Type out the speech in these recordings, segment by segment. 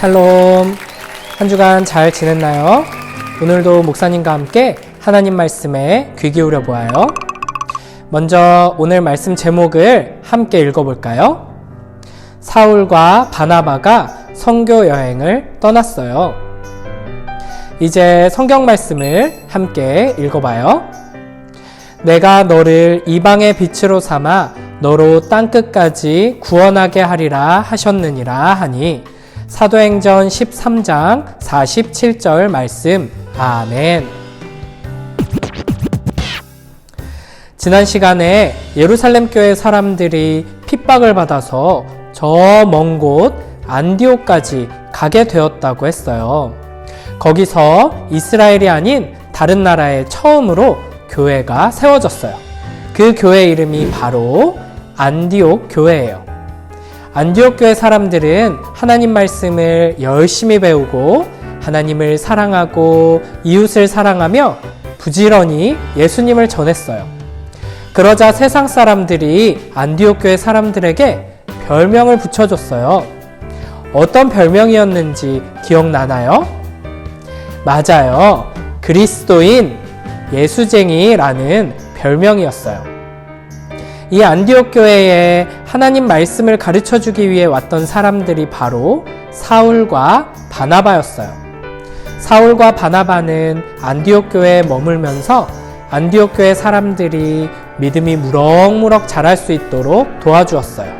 샬롬. 한 주간 잘 지냈나요? 오늘도 목사님과 함께 하나님 말씀에 귀 기울여 보아요. 먼저 오늘 말씀 제목을 함께 읽어볼까요? 사울과 바나바가 선교 여행을 떠났어요. 이제 성경 말씀을 함께 읽어봐요. 내가 너를 이방의 빛으로 삼아 너로 땅끝까지 구원하게 하리라 하셨느니라 하니 사도행전 13장 47절 말씀. 아멘. 지난 시간에 예루살렘 교회 사람들이 핍박을 받아서 저 먼 곳 안디옥까지 가게 되었다고 했어요. 거기서 이스라엘이 아닌 다른 나라에 처음으로 교회가 세워졌어요. 그 교회 이름이 바로 안디옥 교회예요. 안디옥 교회 사람들은 하나님 말씀을 열심히 배우고 하나님을 사랑하고 이웃을 사랑하며 부지런히 예수님을 전했어요. 그러자 세상 사람들이 안디옥 교회 사람들에게 별명을 붙여줬어요. 어떤 별명이었는지 기억나나요? 맞아요. 그리스도인, 예수쟁이라는 별명이었어요. 이 안디옥 교회에 하나님 말씀을 가르쳐주기 위해 왔던 사람들이 바로 사울과 바나바였어요. 사울과 바나바는 안디옥 교회에 머물면서 안디옥 교회 사람들이 믿음이 무럭무럭 자랄 수 있도록 도와주었어요.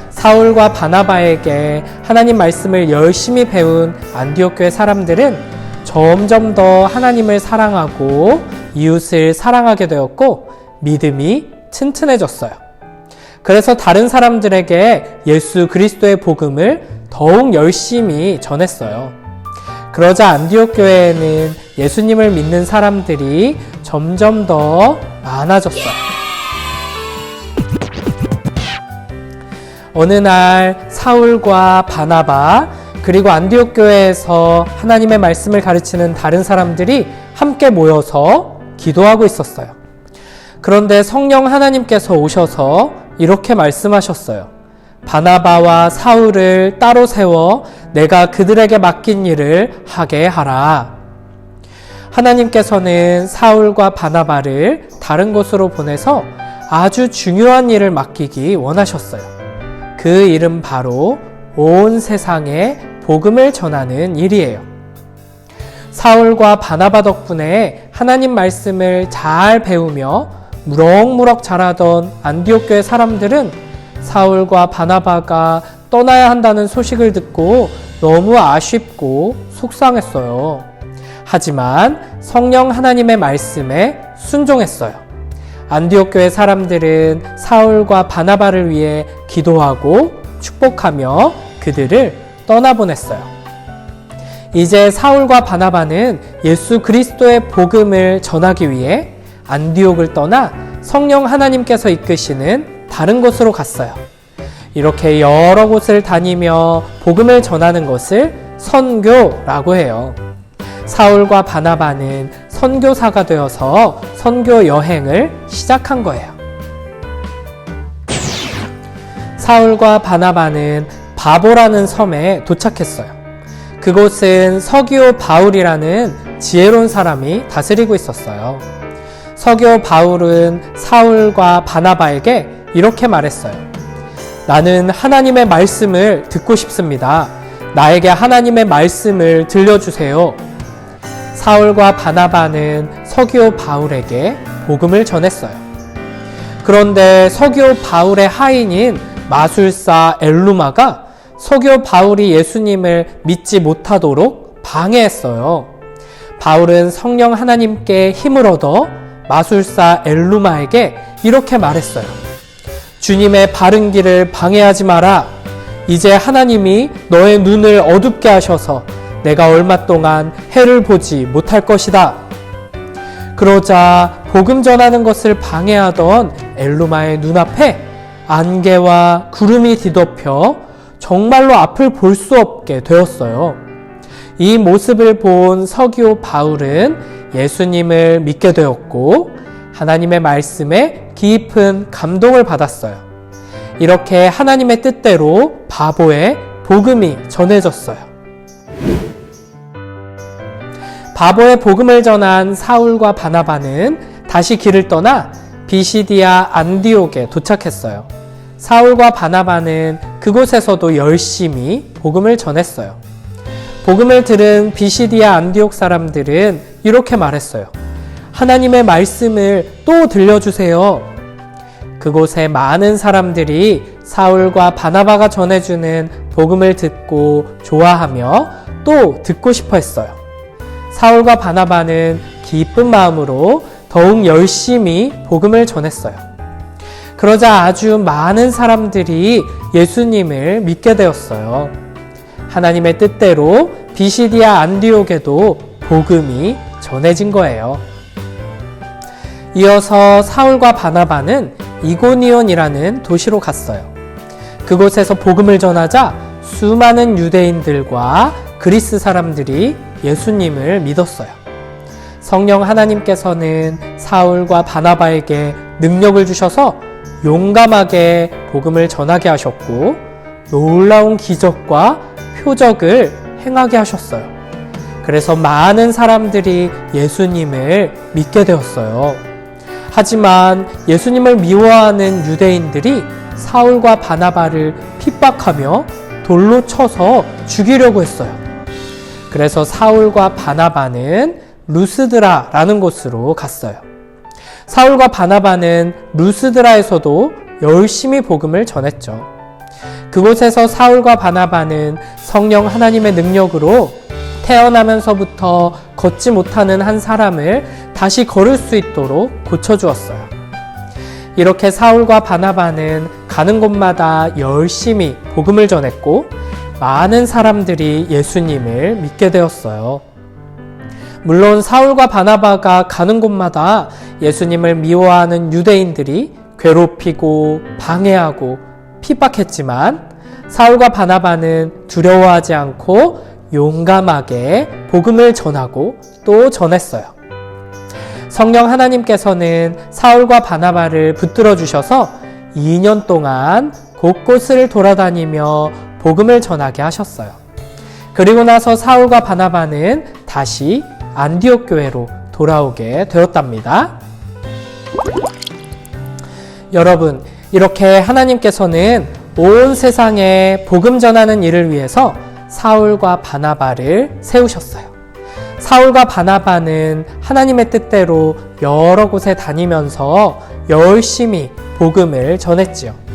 사울과 바나바에게 하나님 말씀을 열심히 배운 안디옥 교회 사람들은 점점 더 하나님을 사랑하고 이웃을 사랑하게 되었고 믿음이 튼튼해졌어요. 그래서 다른 사람들에게 예수 그리스도의 복음을 더욱 열심히 전했어요. 그러자 안디옥 교회에는 예수님을 믿는 사람들이 점점 더 많아졌어요. 어느 날 사울과 바나바 그리고 안디옥 교회에서 하나님의 말씀을 가르치는 다른 사람들이 함께 모여서 기도하고 있었어요. 그런데 성령 하나님께서 오셔서 이렇게 말씀하셨어요. 바나바와 사울을 따로 세워 내가 그들에게 맡긴 일을 하게 하라. 하나님께서는 사울과 바나바를 다른 곳으로 보내서 아주 중요한 일을 맡기기 원하셨어요. 그 일은 바로 온 세상에 복음을 전하는 일이에요. 사울과 바나바 덕분에 하나님 말씀을 잘 배우며 무럭무럭 자라던 안디옥 교회 사람들은 사울과 바나바가 떠나야 한다는 소식을 듣고 너무 아쉽고 속상했어요. 하지만 성령 하나님의 말씀에 순종했어요. 안디옥 교회 사람들은 사울과 바나바를 위해 기도하고 축복하며 그들을 떠나보냈어요. 이제 사울과 바나바는 예수 그리스도의 복음을 전하기 위해 안디옥을 떠나 성령 하나님께서 이끄시는 다른 곳으로 갔어요. 이렇게 여러 곳을 다니며 복음을 전하는 것을 선교라고 해요. 사울과 바나바는 선교사가 되어서 선교 여행을 시작한 거예요. 사울과 바나바는 바보라는 섬에 도착했어요. 그곳은 서기오 바울이라는 지혜로운 사람이 다스리고 있었어요. 서기오 바울은 사울과 바나바에게 이렇게 말했어요. 나는 하나님의 말씀을 듣고 싶습니다. 나에게 하나님의 말씀을 들려주세요. 사울과 바나바는 서기오 바울에게 복음을 전했어요. 그런데 서기오 바울의 하인인 마술사 엘루마가 서기오 바울이 예수님을 믿지 못하도록 방해했어요. 바울은 성령 하나님께 힘을 얻어 마술사 엘루마에게 이렇게 말했어요. 주님의 바른 길을 방해하지 마라. 이제 하나님이 너의 눈을 어둡게 하셔서 내가 얼마 동안 해를 보지 못할 것이다. 그러자 복음 전하는 것을 방해하던 엘루마의 눈앞에 안개와 구름이 뒤덮여 정말로 앞을 볼 수 없게 되었어요. 이 모습을 본 서기오 바울은 예수님을 믿게 되었고 하나님의 말씀에 깊은 감동을 받았어요. 이렇게 하나님의 뜻대로 바보의 복음이 전해졌어요. 바보의 복음을 전한 사울과 바나바는 다시 길을 떠나 비시디아 안디옥에 도착했어요. 사울과 바나바는 그곳에서도 열심히 복음을 전했어요. 복음을 들은 비시디아 안디옥 사람들은 이렇게 말했어요. 하나님의 말씀을 또 들려주세요. 그곳에 많은 사람들이 사울과 바나바가 전해주는 복음을 듣고 좋아하며 또 듣고 싶어 했어요. 사울과 바나바는 기쁜 마음으로 더욱 열심히 복음을 전했어요. 그러자 아주 많은 사람들이 예수님을 믿게 되었어요. 하나님의 뜻대로 비시디아 안디옥에도 복음이 전해진 거예요. 이어서 사울과 바나바는 이고니온이라는 도시로 갔어요. 그곳에서 복음을 전하자 수많은 유대인들과 그리스 사람들이 예수님을 믿었어요. 성령 하나님께서는 사울과 바나바에게 능력을 주셔서 용감하게 복음을 전하게 하셨고 놀라운 기적과 표적을 행하게 하셨어요. 그래서 많은 사람들이 예수님을 믿게 되었어요. 하지만 예수님을 미워하는 유대인들이 사울과 바나바를 핍박하며 돌로 쳐서 죽이려고 했어요. 그래서 사울과 바나바는 루스드라라는 곳으로 갔어요. 사울과 바나바는 루스드라에서도 열심히 복음을 전했죠. 그곳에서 사울과 바나바는 성령 하나님의 능력으로 태어나면서부터 걷지 못하는 한 사람을 다시 걸을 수 있도록 고쳐주었어요. 이렇게 사울과 바나바는 가는 곳마다 열심히 복음을 전했고 많은 사람들이 예수님을 믿게 되었어요. 물론 사울과 바나바가 가는 곳마다 예수님을 미워하는 유대인들이 괴롭히고 방해하고 핍박했지만 사울과 바나바는 두려워하지 않고 용감하게 복음을 전하고 또 전했어요. 성령 하나님께서는 사울과 바나바를 붙들어 주셔서 2년 동안 곳곳을 돌아다니며 복음을 전하게 하셨어요. 그리고 나서 사울과 바나바는 다시 안디옥 교회로 돌아오게 되었답니다. 여러분, 이렇게 하나님께서는 온 세상에 복음 전하는 일을 위해서 사울과 바나바를 세우셨어요. 사울과 바나바는 하나님의 뜻대로 여러 곳에 다니면서 열심히 복음을 전했지요.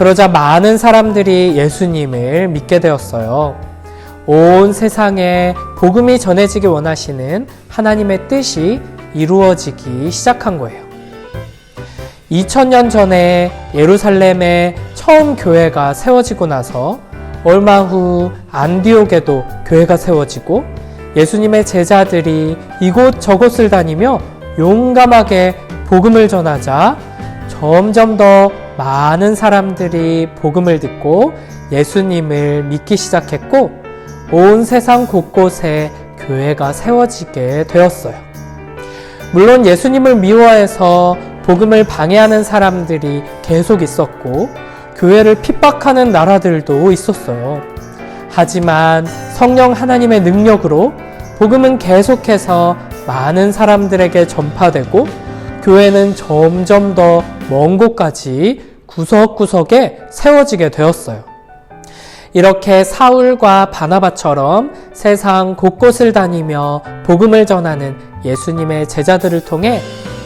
그러자 많은 사람들이 예수님을 믿게 되었어요. 온 세상에 복음이 전해지기 원하시는 하나님의 뜻이 이루어지기 시작한 거예요. 2000년 전에 예루살렘에 처음 교회가 세워지고 나서 얼마 후 안디옥에도 교회가 세워지고 예수님의 제자들이 이곳 저곳을 다니며 용감하게 복음을 전하자 점점 더 많은 사람들이 복음을 듣고 예수님을 믿기 시작했고 온 세상 곳곳에 교회가 세워지게 되었어요. 물론 예수님을 미워해서 복음을 방해하는 사람들이 계속 있었고 교회를 핍박하는 나라들도 있었어요. 하지만 성령 하나님의 능력으로 복음은 계속해서 많은 사람들에게 전파되고 교회는 점점 더 먼 곳까지 구석구석에 세워지게 되었어요. 이렇게 사울과 바나바처럼 세상 곳곳을 다니며 복음을 전하는 예수님의 제자들을 통해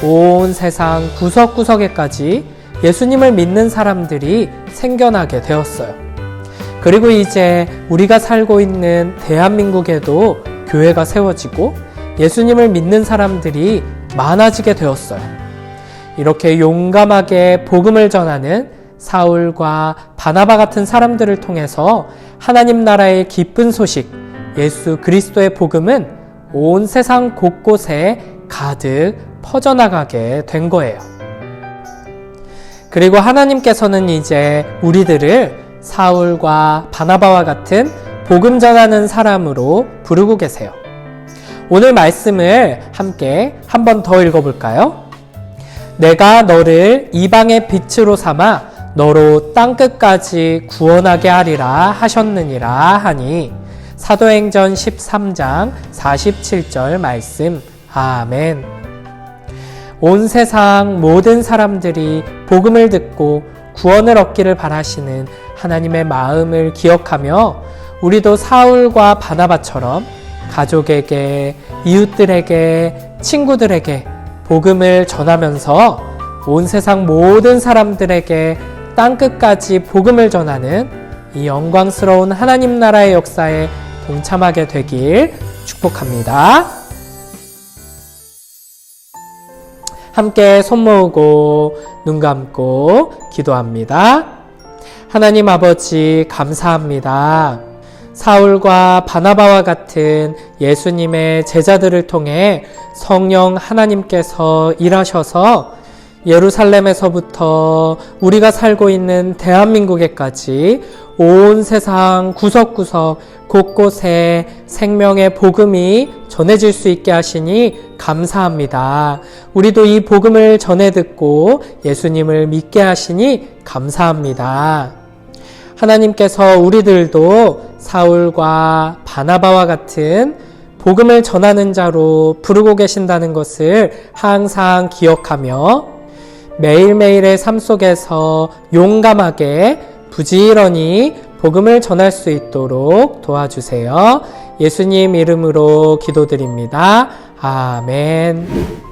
온 세상 구석구석에까지 예수님을 믿는 사람들이 생겨나게 되었어요. 그리고 이제 우리가 살고 있는 대한민국에도 교회가 세워지고 예수님을 믿는 사람들이 많아지게 되었어요. 이렇게 용감하게 복음을 전하는 사울과 바나바 같은 사람들을 통해서 하나님 나라의 기쁜 소식, 예수 그리스도의 복음은 온 세상 곳곳에 가득 퍼져나가게 된 거예요. 그리고 하나님께서는 이제 우리들을 사울과 바나바와 같은 복음 전하는 사람으로 부르고 계세요. 오늘 말씀을 함께 한 번 더 읽어볼까요? 내가 너를 이방의 빛으로 삼아 너로 땅끝까지 구원하게 하리라 하셨느니라 하니 사도행전 13장 47절 말씀. 아멘. 온 세상 모든 사람들이 복음을 듣고 구원을 얻기를 바라시는 하나님의 마음을 기억하며 우리도 사울과 바나바처럼 가족에게, 이웃들에게, 친구들에게 복음을 전하면서 온 세상 모든 사람들에게 땅끝까지 복음을 전하는 이 영광스러운 하나님 나라의 역사에 동참하게 되길 축복합니다. 함께 손 모으고 눈 감고 기도합니다. 하나님 아버지 감사합니다. 사울과 바나바와 같은 예수님의 제자들을 통해 성령 하나님께서 일하셔서 예루살렘에서부터 우리가 살고 있는 대한민국에까지 온 세상 구석구석 곳곳에 생명의 복음이 전해질 수 있게 하시니 감사합니다. 우리도 이 복음을 전해 듣고 예수님을 믿게 하시니 감사합니다. 하나님께서 우리들도 사울과 바나바와 같은 복음을 전하는 자로 부르고 계신다는 것을 항상 기억하며 매일매일의 삶 속에서 용감하게 부지런히 복음을 전할 수 있도록 도와주세요. 예수님 이름으로 기도드립니다. 아멘.